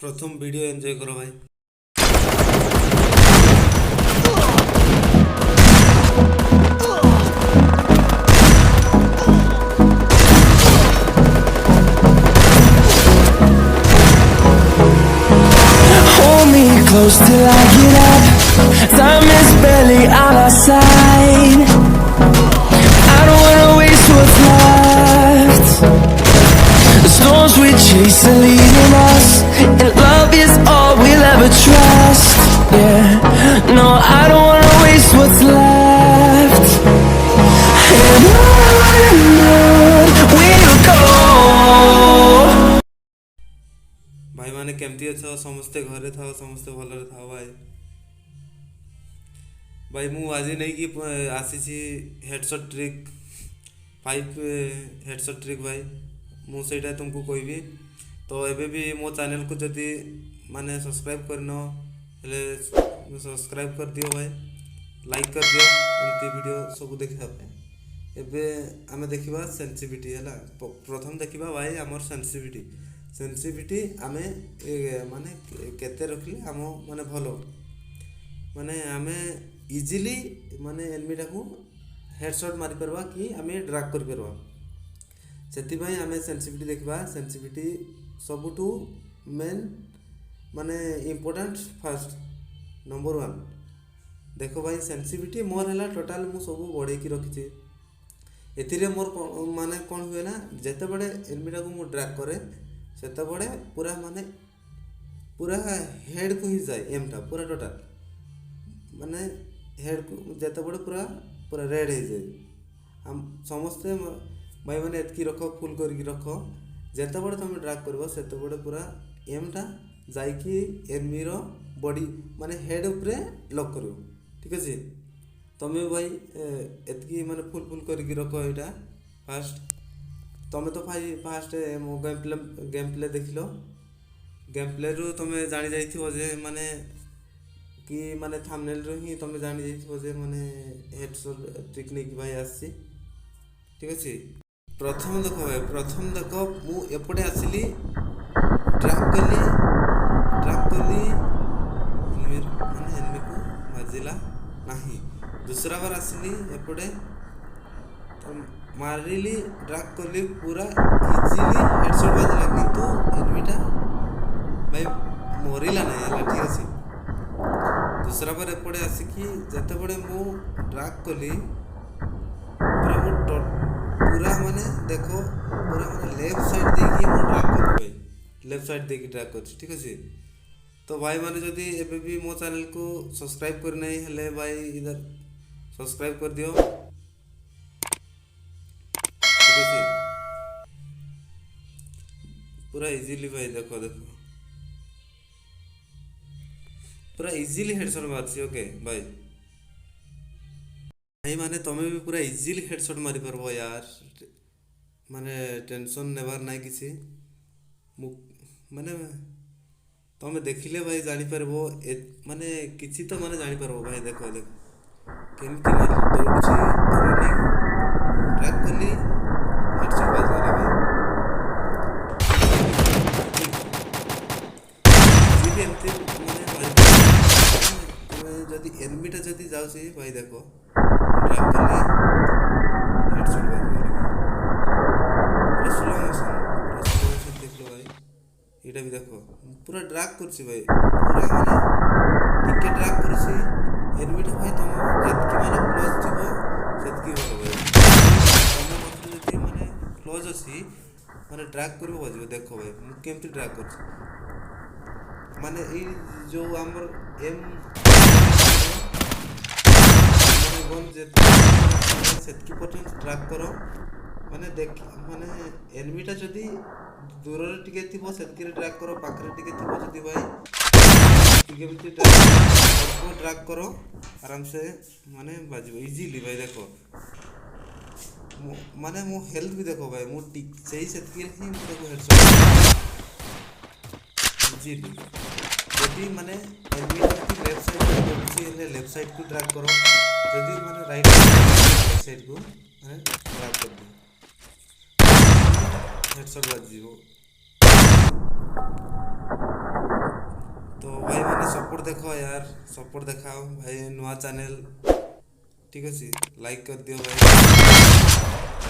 प्रथम video enjoy करो भाई। Hold me close till I get up. Time is barely on our side. I don't wanna waste what's left. The storms we chase are leading us, and love is all we'll ever trust. Yeah, no, I don't wanna waste what's left. And on we'll go. भाई माने केमती अछ समस्ते घरे थाओ समस्ते भलरे थाओ भाई। भाई मु आज नहीं कि आसी हेडशॉट ट्रिक 5 हेडशॉट ट्रिक भाई मु सेटा तुमको कहबी। तो एबे भी मो चैनल को जदी माने सब्सक्राइब करनो हेले सब्सक्राइब कर दियो भाई, लाइक कर दियो एमती वीडियो सब देखा पे। एबे आमे देखिबा सेंसिटिविटी हला। प्रथम देखिबा भाई हमर सेंसिटिविटी आमे माने केते रखले हम माने भलो माने आमे इजीली माने एनिमीटा को हेडशॉट मारी परबा कि आमे ड्रैग कर परबा। सेति भाई आमे सेंसिटिविटी देखबा। सेंसिटिविटी सबुटू मेन माने इंपोर्टेंट फर्स्ट नंबर 1 देखो भाई। सेंसिटिविटी मोर हला टोटल मु सब बढ़े की रखिचे। एथिरे मोर माने कोन हुए ना जेते बड़े एनिमीटा को मु ड्रैग करे सेते बड़े पूरा माने पूरा हेड को ही जाए एमटा पूरा टोटल माने हेड को जेते बड़े पूरा रेड हो जाए। हम समस्ते भाई माने एतकी रखो फुल करके रखो जेते बड़े तुम ड्रैग करबो सेते बड़े पूरा एमटा जाई कि एनिमी रो बॉडी माने हेड ऊपर लॉक करियो। ठीक अछि तमे भाई एतकी माने फुल करके रखो। एटा फास्ट तमे तो भाई फास्ट मो गेम प्ले देखलो। गेम प्ले रु तमे जानि जाइथिबो जे माने कि माने थंबनेल रु ही तमे जानि जाइथिबो जे माने हेडशॉट ट्रिक नै कि भाई आसी। ठीक अछि प्रथम देखो मु एपटे आसिली ड्रैग कली एनिमी को बाजिला नाही। दूसरा बार आसिली एपटे मारिली ड्रैग करली पूरा इजीली हेडशॉट बाजिला किंतु एनिमीटा भाई मरिला नहीं हला। ठीक अछि दूसरा बार एपटे आसिकी जते बड़े मु ड्रैग कली पूरा माने देखो पूरा माने लेफ्ट साइड देखि मु ड्रैग कर भाई लेफ्ट साइड देखि ड्रैग कर। ठीक अछि तो भाई माने जदी एबे भी मो चैनल को सब्सक्राइब कर नहीं हले भाई इधर सब्सक्राइब कर दियो। पूरा इजीली भाई देखो पूरा इजीली हेडशॉट मारछि। ओके भाई भाई माने तमे भी पूरा इजीली हेडशॉट मारी परबो यार माने टेंशन नेबार नाही किसी माने तमे देखिले भाई जानि परबो माने किछि तो माने जानि परबो भाई। देखो केमती मारी दौड़छि रनिंग ट्रैक करली हेडशॉट बाज गला भाई। इजीली एमती माने भाई जदी एनिमीटा जदी जाउछि भाई देखो ड्रैग करली हेडशॉट बाज गला भाई। पूरा स्लो मोशन देख लो भाई। एटा भी देखो पूरा ड्रैग करछि भाई पूरा माने टिके ड्रैग करछि एनिमीटा भाई तुम जेतकी माने क्लोज थिबो सेतकी होलो भाई। तुम मतलब जति माने क्लोज अछि माने ड्रैग करबो बजिबो। देखो भाई मु केमती ड्रैग करछि माने ए जो हमर एम माने जेत सेतकी पर्यंत ड्रैग करो माने देख माने एनिमीटा जदी दूर रे टिके थिबो सेतकी ड्रैग करो पाखरे टिके थिबो जदी भाई टिके बिति ड्रैग करो आराम से माने बाजिबो इजीली भाई। देखो माने मो हेल्थ भी देखो भाई मो टिक सही सेतकी ही देखो हेडशॉट इजीली जदी माने एनिमी लेफ्ट साइड को ड्रैग करो जदी माने राइट साइड को माने ड्रैग कर दो हेडशॉट बाजिबो। तो भाई मैंने सपोर्ट देखो यार, सपोर्ट देखाओ भाई, नुआ चैनल ठीक अच्छे, लाइक कर दियो भाई।